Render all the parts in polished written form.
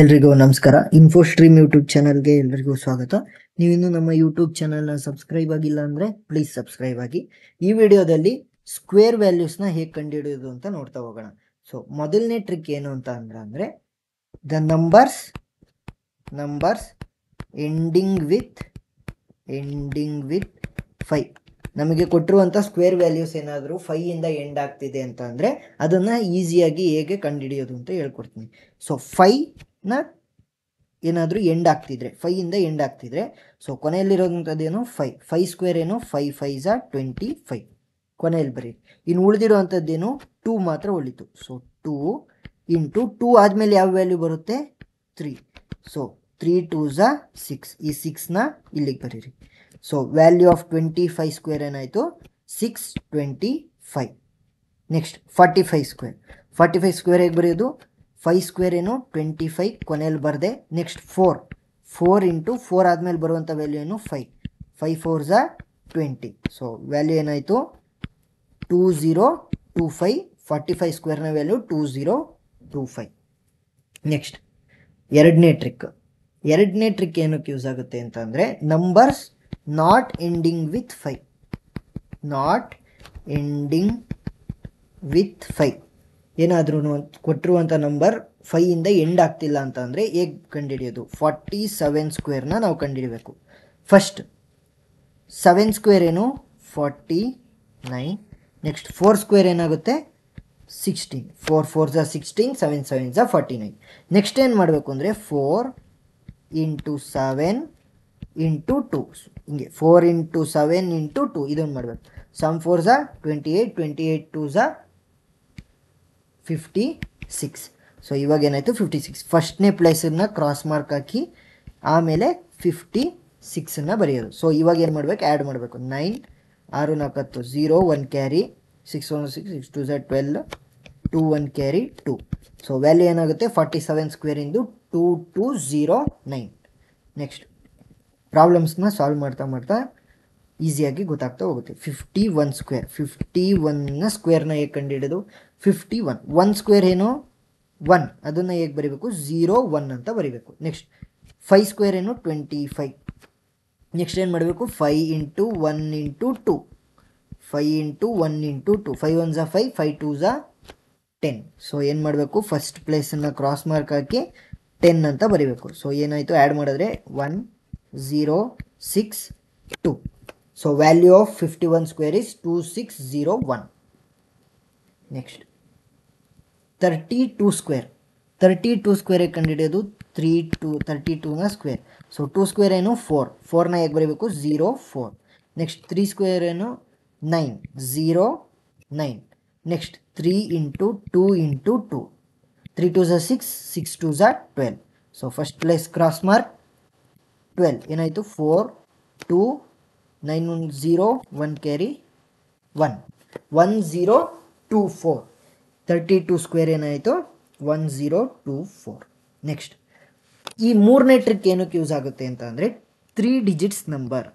ಎಲ್ರಿಗೂ ನಮಸ್ಕಾರ. ಇನ್ಫೋಸ್ಟ್ರೀಮ್ ಯೂಟ್ಯೂಬ್ ಚಾನಲ್ಗೆ ಎಲ್ರಿಗೂ ಸ್ವಾಗತ. ನೀವಿನ್ನು ನಮ್ಮ ಯೂಟ್ಯೂಬ್ ಚಾನಲ್ನ ಸಬ್ಸ್ಕ್ರೈಬ್ ಆಗಿಲ್ಲ ಅಂದರೆ ಪ್ಲೀಸ್ ಸಬ್ಸ್ಕ್ರೈಬ್ ಆಗಿ. ಈ ವಿಡಿಯೋದಲ್ಲಿ ಸ್ಕ್ವೇರ್ ವ್ಯಾಲ್ಯೂಸ್ನ ಹೇಗೆ ಕಂಡುಹಿಡಿಯೋದು ಅಂತ ನೋಡ್ತಾ ಹೋಗೋಣ. ಸೊ ಮೊದಲನೇ ಟ್ರಿಕ್ ಏನು ಅಂತ ಅಂದರೆ ದ ನಂಬರ್ಸ್ ಎಂಡಿಂಗ್ ವಿತ್ 5. ನಮಗೆ ಕೊಟ್ಟಿರುವಂಥ ಸ್ಕ್ವೇರ್ ವ್ಯಾಲ್ಯೂಸ್ ಏನಾದರೂ 5ಇಂದ ಎಂಡ್ ಆಗ್ತಿದೆ ಅಂತ ಅಂದರೆ ಅದನ್ನು ಈಸಿಯಾಗಿ ಹೇಗೆ ಕಂಡುಹಿಡಿಯೋದು ಅಂತ ಹೇಳ್ಕೊಡ್ತೀನಿ. ಸೊ 5ನ ಏನಾದರೂ ಎಂಡ್ ಆಗ್ತಿದ್ರೆ 5ಇಂದ ಎಂಡ್ ಆಗ್ತಿದ್ರೆ ಸೊ ಕೊನೆಯಲ್ಲಿರೋದಂಥದ್ದೇನು 5 ಸ್ಕ್ವೇರ್ ಏನು 5 5 25 ಕೊನೆಯಲ್ಲಿ ಬರೀ. ಇನ್ನು ಉಳಿದಿರೋವಂಥದ್ದೇನು 2 ಮಾತ್ರ ಉಳಿತು. ಸೊ 2 ಇಂಟು 2 ಆದಮೇಲೆ ಯಾವ ವ್ಯಾಲ್ಯೂ ಬರುತ್ತೆ 3. ಸೊ 3 2 6. ಈ 6ನ ಇಲ್ಲಿಗೆ ಬರೀರಿ. ಸೊ ವ್ಯಾಲ್ಯೂ ಆಫ್ 25 ಸ್ಕ್ವೇರ್ ಏನಾಯಿತು 625. ನೆಕ್ಸ್ಟ್ 45 ಸ್ಕ್ವೇರ್ ಹೇಗೆ ಬರೆಯೋದು 5 ಸ್ಕ್ವೇರ್ ಏನು 25 ಕೊನೆಯಲ್ಲಿ ಬರದೆ. ನೆಕ್ಸ್ಟ್ 4 ಇಂಟು 4 ಆದಮೇಲೆ ಬರುವಂಥ ವ್ಯಾಲ್ಯೂ ಏನು 5 4 20. ಸೊ ವ್ಯಾಲ್ಯೂ ಏನಾಯಿತು 2025. 45 ಸ್ಕ್ವೇರ್ನ ವ್ಯಾಲ್ಯೂ 2025. ನೆಕ್ಸ್ಟ್ ಎರಡನೇ ಟ್ರಿಕ್ ಏನಕ್ಕೆ ಯೂಸ್ ಆಗುತ್ತೆ ಅಂತ ಅಂದರೆ ನಂಬರ್ಸ್ ನಾಟ್ ಎಂಡಿಂಗ್ ವಿತ್ 5 ಏನಾದ್ರೂ ಕೊಟ್ಟಿರುವಂಥ ನಂಬರ್ 5ಇಂದ ಎಂಡ್ ಆಗ್ತಿಲ್ಲ ಅಂತ ಅಂದರೆ ಹೇಗೆ ಕಂಡುಹಿಡಿಯೋದು 47 ಸ್ಕ್ವೇರ್ನ ನಾವು ಕಂಡುಹಿಡಬೇಕು. ಫಸ್ಟ್ 7 ಸ್ಕ್ವೇರ್ ಏನು 49. ನೆಕ್ಸ್ಟ್ 4 ಸ್ಕ್ವೇರ್ ಏನಾಗುತ್ತೆ 16. 4 4 16 7 7 49. ನೆಕ್ಸ್ಟ್ ಏನು ಮಾಡಬೇಕು ಅಂದರೆ 4 ಇಂಟು 7 ಇಂಟು 2 ಹಿಂಗೆ 4 ಇಂಟು 7 ಇಂಟು 2 ಇದೊಂದು ಮಾಡಬೇಕು. ಸಮ್ 4 28 28 2 56. ಸೊ ಇವಾಗ ಏನಾಯಿತು 56. ಫಸ್ಟ್ನೇ ಪ್ಲೇಸನ್ನು ಕ್ರಾಸ್ ಮಾರ್ಕ್ ಹಾಕಿ ಆಮೇಲೆ 56ನ್ನು ಬರೆಯೋದು. ಸೊ ಇವಾಗ ಏನು ಮಾಡಬೇಕು ಆ್ಯಡ್ ಮಾಡಬೇಕು. 9 6 4 0 1 ಕ್ಯಾರಿ 6 1 6 6 2 12 2 1 ಕ್ಯಾರಿ 2. ಸೊ ವ್ಯಾಲ್ಯೂ ಏನಾಗುತ್ತೆ 47 ಸ್ಕ್ವೇರಿಂದು 2209. ನೆಕ್ಸ್ಟ್ ಪ್ರಾಬ್ಲಮ್ಸ್ನ ಸಾಲ್ವ್ ಮಾಡ್ತಾ ಈಸಿಯಾಗಿ ಗೊತ್ತಾಗ್ತಾ ಹೋಗುತ್ತೆ. 51ನ ಸ್ಕ್ವೇರ್ನ ಹೇಗೆ ಕಂಡುಹಿಡೋದು 1 ಸ್ಕ್ವೇರ್ ಏನು 1 ಅದನ್ನು ಹೇಗೆ ಬರೀಬೇಕು 0 1 ಅಂತ ಬರೀಬೇಕು. ನೆಕ್ಸ್ಟ್ 5 ಸ್ಕ್ವೇರ್ ಏನು 25. ನೆಕ್ಸ್ಟ್ ಏನು ಮಾಡಬೇಕು 5 into 1 into 2 5 into 1 into 2 5 1 5 5 2 10. So ಏನು ಮಾಡಬೇಕು ಫಸ್ಟ್ ಪ್ಲೇಸನ್ನು ಕ್ರಾಸ್ ಮಾರ್ಕ್ ಹಾಕಿ 10 ಅಂತ ಬರೀಬೇಕು. ಸೊ ಏನಾಯಿತು ಆ್ಯಡ್ ಮಾಡಿದ್ರೆ 1 0 6 2. So value of 51 square is 2601. Next 32 square ಹೇಗೆ ಕಂಡುಹಿಡಿಯೋದು 32ನ ಸ್ಕ್ವೇರ್. ಸೊ 2 ಸ್ಕ್ವೇರ್ ಏನು 4ನ ಹೇಗೆ ಬರೀಬೇಕು 0 4. ನೆಕ್ಸ್ಟ್ 3 ಸ್ಕ್ವೇರ್ ಏನು 9 0 9. Next 3 into 2 into 2 3 2 6 6 2 12. So first place cross mark 12 ಏನಾಯಿತು 4 2 9 1 0 1 ಕ್ಯಾರಿ 1 1024. 32 ಸ್ಕ್ವೇರ್ ಏನಾಯಿತು 1024. ನೆಕ್ಸ್ಟ್ ಈ ಮೂರನೇ ಟ್ರಿಕ್ ಏನಕ್ಕೆ ಯೂಸ್ ಆಗುತ್ತೆ ಅಂತ ಅಂದರೆ 3 ಡಿಜಿಟ್ಸ್ ನಂಬರ್.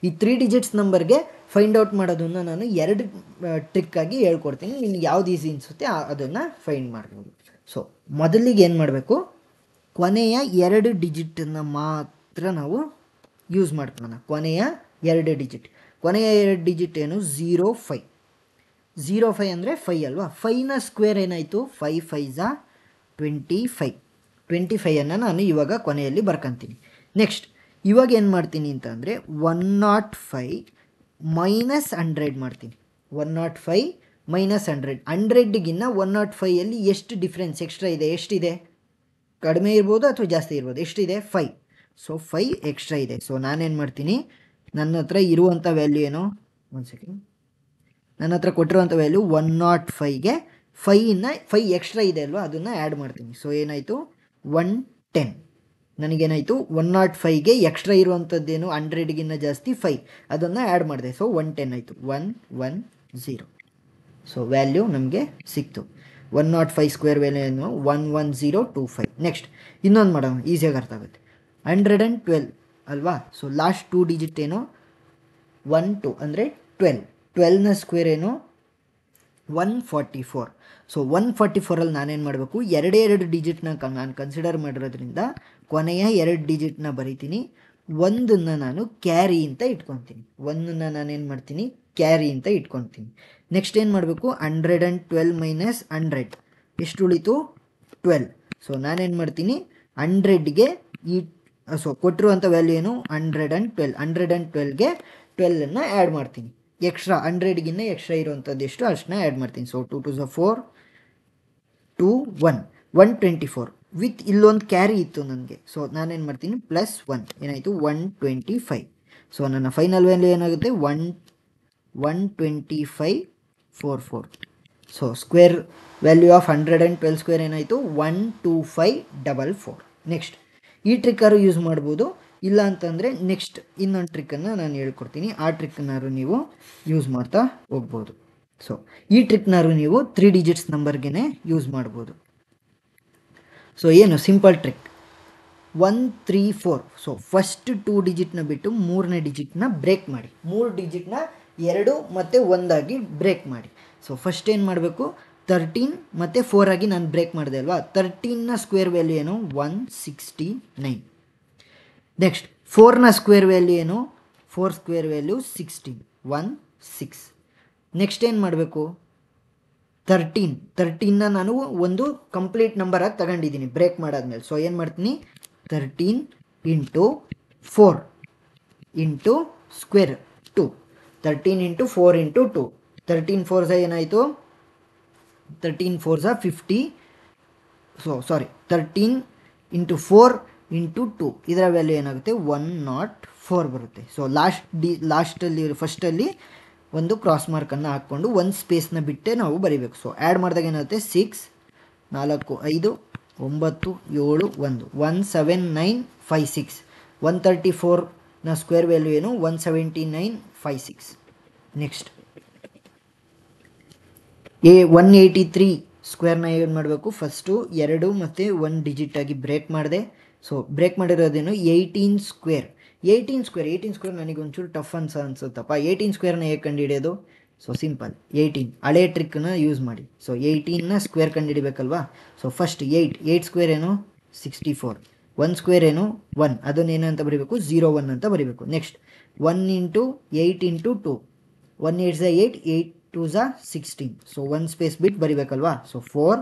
ಈ 3 ಡಿಜಿಟ್ಸ್ ನಂಬರ್ಗೆ ಫೈಂಡ್ ಔಟ್ ಮಾಡೋದನ್ನು ನಾನು 2 ಟ್ರಿಕ್ಕಾಗಿ ಹೇಳ್ಕೊಡ್ತೀನಿ. ನಿಮ್ಗೆ ಯಾವ್ದು ಈಸಿ ಅನಿಸುತ್ತೆ ಅದನ್ನು ಫೈಂಡ್ ಮಾಡ್ಬೋದು. ಸೊ ಮೊದಲಿಗೆ ಏನು ಮಾಡಬೇಕು ಕೊನೆಯ 2 ಡಿಜಿಟನ್ನು ಮಾತ್ರ ನಾವು ಯೂಸ್ ಮಾಡ್ಕೊಳ್ಳೋಣ. ಕೊನೆಯ 2 ಡಿಜಿಟ್ ಏನು 05 ಅಂದರೆ 5 ಅಲ್ವಾ. 5ನ ಸ್ಕ್ವೇರ್ ಏನಾಯಿತು 5 5 25. ನಾನು ಇವಾಗ ಕೊನೆಯಲ್ಲಿ ಬರ್ಕೊತೀನಿ. ನೆಕ್ಸ್ಟ್ ಇವಾಗ ಏನು ಮಾಡ್ತೀನಿ ಅಂತ ಅಂದರೆ 105 ಮೈನಸ್ 100 ಮಾಡ್ತೀನಿ. 105 ಮೈನಸ್ 100. 100ಗಿನ್ನ 105ಯಲ್ಲಿ ಎಷ್ಟು ಡಿಫ್ರೆನ್ಸ್ ಎಕ್ಸ್ಟ್ರಾ ಇದೆ ಎಷ್ಟಿದೆ ಕಡಿಮೆ ಇರ್ಬೋದು ಅಥವಾ ಜಾಸ್ತಿ ಇರ್ಬೋದು. ಎಷ್ಟಿದೆ 5. ಸೊ 5 ಎಕ್ಸ್ಟ್ರಾ ಇದೆ. ಸೊ ನಾನೇನು ಮಾಡ್ತೀನಿ ನನ್ನ ಹತ್ರ ಇರುವಂಥ ವ್ಯಾಲ್ಯೂ ಏನು ನನ್ನ ಹತ್ರ ಕೊಟ್ಟಿರುವಂಥ ವ್ಯಾಲ್ಯೂ 105ಗೆ 5 ಎಕ್ಸ್ಟ್ರಾ ಇದೆ ಅಲ್ವಾ ಅದನ್ನು ಆ್ಯಡ್ ಮಾಡ್ತೀನಿ. ಸೊ ಏನಾಯಿತು 110. ನನಗೇನಾಯಿತು 105ಗೆ ಎಕ್ಸ್ಟ್ರಾ ಇರುವಂಥದ್ದೇನು 100ಗಿನ್ನ ಜಾಸ್ತಿ 5 ಅದನ್ನು ಆ್ಯಡ್ ಮಾಡಿದೆ. ಸೊ 110 ಆಯಿತು 110. ಸೊ ವ್ಯಾಲ್ಯೂ ನಮಗೆ ಸಿಕ್ತು. 105 ಸ್ಕ್ವೇರ್ ವ್ಯಾಲ್ಯೂ ಏನು 11025. ನೆಕ್ಸ್ಟ್ ಇನ್ನೊಂದು ಮಾಡೋಣ ಈಸಿಯಾಗಿ ಅರ್ಥ ಆಗುತ್ತೆ. 112 ಅಲ್ವಾ. ಸೊ ಲಾಸ್ಟ್ 2 ಡಿಜಿಟ್ ಏನು 1 2 ಅಂದರೆ 12. 12ನ ಸ್ಕ್ವೇರ್ ಏನು 144. ಸೊ 144ಅಲ್ಲಿ ನಾನೇನು ಮಾಡಬೇಕು, ಎರಡು ಡಿಜಿಟ್ನ ನಾನು ಕನ್ಸಿಡರ್ ಮಾಡಿರೋದ್ರಿಂದ ಕೊನೆಯ 2 ಡಿಜಿಟ್ನ ಬರಿತೀನಿ. ಒಂದನ್ನು ನಾನು ಕ್ಯಾರಿ ಅಂತ ಇಟ್ಕೊತೀನಿ. ಒಂದನ್ನು ನಾನೇನು ಮಾಡ್ತೀನಿ, ಕ್ಯಾರಿ ಅಂತ ಇಟ್ಕೊತೀನಿ. ನೆಕ್ಸ್ಟ್ ಏನು ಮಾಡಬೇಕು, 112 ಮೈನಸ್ 100 ಎಷ್ಟು ಉಳಿತು, 12. ಸೊ ನಾನೇನು ಮಾಡ್ತೀನಿ, 100ಗೆ ಈ ಕೊಟ್ಟಿರುವಂಥ ವ್ಯಾಲ್ಯೂ ಏನು, 112. 112ಗೆ 12ಅನ್ನು ಆ್ಯಡ್ ಮಾಡ್ತೀನಿ. ಎಕ್ಸ್ಟ್ರಾ 100ಗಿನ್ನ ಎಕ್ಸ್ಟ್ರಾ ಇರುವಂಥದ್ದು ಎಷ್ಟು ಅಷ್ಟನ್ನ ಆ್ಯಡ್ ಮಾಡ್ತೀನಿ. ಸೊ 2 2 4 2 1 124 ವಿತ್ ಇಲ್ಲೊಂದು ಕ್ಯಾರಿ ಇತ್ತು ನನಗೆ. ಸೊ ನಾನೇನು ಮಾಡ್ತೀನಿ, +1 ಏನಾಯಿತು 125. ಸೊ ನನ್ನ ಫೈನಲ್ ವ್ಯಾಲ್ಯೂ ಏನಾಗುತ್ತೆ, 12544. So square value of 112 square ಏನಾಯಿತು, 12544. ನೆಕ್ಸ್ಟ್ ಈ ಟ್ರಿಕ್ಕಾರು ಯೂಸ್ ಮಾಡ್ಬೋದು, ಇಲ್ಲ ಅಂತಂದರೆ ನೆಕ್ಸ್ಟ್ ಇನ್ನೊಂದು ಟ್ರಿಕ್ಕನ್ನು ನಾನು ಹೇಳ್ಕೊಡ್ತೀನಿ. ಆ ಟ್ರಿಕ್ನಾರು ನೀವು ಯೂಸ್ ಮಾಡ್ತಾ ಹೋಗ್ಬೋದು. ಸೊ ಈ ಟ್ರಿಕ್ನಾರು ನೀವು 3 ಡಿಜಿಟ್ಸ್ ನಂಬರ್ಗೆ ಯೂಸ್ ಮಾಡ್ಬೋದು. ಸೊ ಏನು ಸಿಂಪಲ್ ಟ್ರಿಕ್, 1 3 4. ಸೊ ಫಸ್ಟ್ 2 ಡಿಜಿಟ್ನ ಬಿಟ್ಟು 3ನೇ ಡಿಜಿಟ್ನ ಬ್ರೇಕ್ ಮಾಡಿ. 3 ಡಿಜಿಟ್ನ 2 ಮತ್ತು 1 ಆಗಿ ಬ್ರೇಕ್ ಮಾಡಿ. ಸೊ ಫಸ್ಟ್ ಏನು ಮಾಡಬೇಕು, 13 ಮತ್ತು 4 ಆಗಿ ನಾನು ಬ್ರೇಕ್ ಮಾಡಿದೆ ಅಲ್ವಾ. 13ನ ಸ್ಕ್ವೇರ್ ವ್ಯಾಲ್ಯೂ ಏನು, 169. ನೆಕ್ಸ್ಟ್ 4ನ ಸ್ಕ್ವೇರ್ ವ್ಯಾಲ್ಯೂ ಏನು, 4 ಸ್ಕ್ವೇರ್ ವ್ಯಾಲ್ಯೂ 16, 16. ನೆಕ್ಸ್ಟ್ ಏನು ಮಾಡಬೇಕು, 13ನ ನಾನು ಒಂದು ಕಂಪ್ಲೀಟ್ ನಂಬರಾಗಿ ತಗೊಂಡಿದ್ದೀನಿ ಬ್ರೇಕ್ ಮಾಡಾದ್ಮೇಲೆ. ಸೊ ಏನು ಮಾಡ್ತೀನಿ, 13 into 4 into square 2. 13 into 4 into 2. 13 4 ಏನಾಯಿತು, 13 4 50. ಸೊ ಸಾರಿ 13 ಇಂಟು 4 ಇಂಟು 2 ಇದರ ವ್ಯಾಲ್ಯೂ ಏನಾಗುತ್ತೆ, 104 ಬರುತ್ತೆ. ಸೊ ಲಾಸ್ಟಲ್ಲಿ ಫಸ್ಟಲ್ಲಿ ಒಂದು ಕ್ರಾಸ್ ಮಾರ್ಕನ್ನು ಹಾಕ್ಕೊಂಡು ಒಂದು ಸ್ಪೇಸ್ನ ಬಿಟ್ಟೆ ನಾವು ಬರೀಬೇಕು. ಸೊ ಆ್ಯಡ್ ಮಾಡಿದಾಗ ಏನಾಗುತ್ತೆ, 6 4 5 9 7 1 17956. 134ನ ಸ್ಕ್ವೇರ್ ವ್ಯಾಲ್ಯೂ ಏನು, 17956. ನೆಕ್ಸ್ಟ್ 183 ಸ್ಕ್ವೇರ್ನ ಏನು ಮಾಡಬೇಕು, ಫಸ್ಟು 2 ಮತ್ತು 1 ಡಿಜಿಟಾಗಿ ಬ್ರೇಕ್ ಮಾಡಿದೆ. ಸೊ ಬ್ರೇಕ್ ಮಾಡಿರೋದೇನು, 18 ಸ್ಕ್ವೇರ್. 18 ಸ್ಕ್ವೇರ್ ನನಗೆ ಒಂಚೂರು ಟಫ್ ಅನ್ಸುತ್ತಪ್ಪ. 18 ಸ್ಕ್ವೇರ್ನ ಹೇಗೆ ಕಂಡುಹಿಡಿಯೋದು, ಸೊ ಸಿಂಪಲ್, 18 ಹಳೆ ಟ್ರಿಕ್ನ ಯೂಸ್ ಮಾಡಿ. ಸೊ 18ನ ಸ್ಕ್ವೇರ್ ಕಂಡುಹಿಡಿಬೇಕಲ್ವಾ. ಸೊ ಫಸ್ಟ್ 8 ಸ್ಕ್ವೇರ್ ಏನು, 64. 1 ಸ್ಕ್ವೇರ್ ಏನು, 1, ಅದನ್ನೇನು ಅಂತ ಬರೀಬೇಕು, 01 ಅಂತ ಬರೀಬೇಕು. Next 1 into 8 into 2. 1 8 8, 8 2 16. So 1 space ಬಿಟ್ಟು ಬರೀಬೇಕಲ್ವಾ. So 4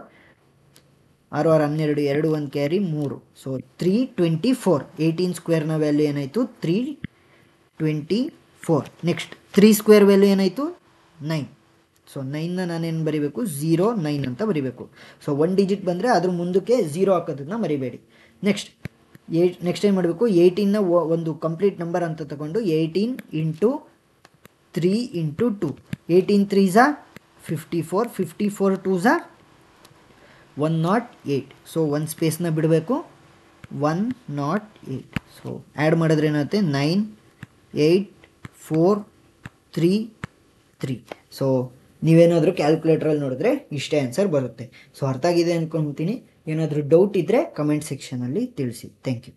6 6 12 2 1 carry 3. ಸೊ 324. 18 ಸ್ಕ್ವೇರ್ನ ವ್ಯಾಲ್ಯೂ ಏನಾಯಿತು, 324. ನೆಕ್ಸ್ಟ್ 3 ಸ್ಕ್ವೇರ್ ವ್ಯಾಲ್ಯೂ ಏನಾಯಿತು, 9. ಸೊ 9ನ ನಾನೇನು ಬರೀಬೇಕು, 09 ಅಂತ ಬರೀಬೇಕು. ಸೊ 1 ಡಿಜಿಟ್ ಬಂದರೆ ಅದ್ರ ಮುಂದಕ್ಕೆ 0 ಹಾಕೋದನ್ನ ಮರಿಬೇಡಿ. ನೆಕ್ಸ್ಟ್ ಏನು ಮಾಡಬೇಕು, 18ನ ಒಂದು ಕಂಪ್ಲೀಟ್ ನಂಬರ್ ಅಂತ ತಗೊಂಡು 18 ಇಂಟು 3 ಇಂಟು 2. 18 3 54. 54 2 108. ಸೊ 1 ಸ್ಪೇಸ್ನ ಬಿಡಬೇಕು, 108. ಸೊ ಆ್ಯಡ್ ಮಾಡಿದ್ರೆ ಏನಾಗುತ್ತೆ, 9 8 4 3 3. ಸೊ ನೀವೇನಾದರೂ ಕ್ಯಾಲ್ಕುಲೇಟ್ರಲ್ಲಿ ನೋಡಿದ್ರೆ ಇಷ್ಟೇ ಆನ್ಸರ್ ಬರುತ್ತೆ. ಸೊ ಅರ್ಥ ಆಗಿದೆ ಅಂದ್ಕೊಳ್ತೀನಿ. ಏನಾದರೂ ಡೌಟ್ ಇದ್ದರೆ ಕಮೆಂಟ್ ಸೆಕ್ಷನಲ್ಲಿ ತಿಳಿಸಿ. Thank you.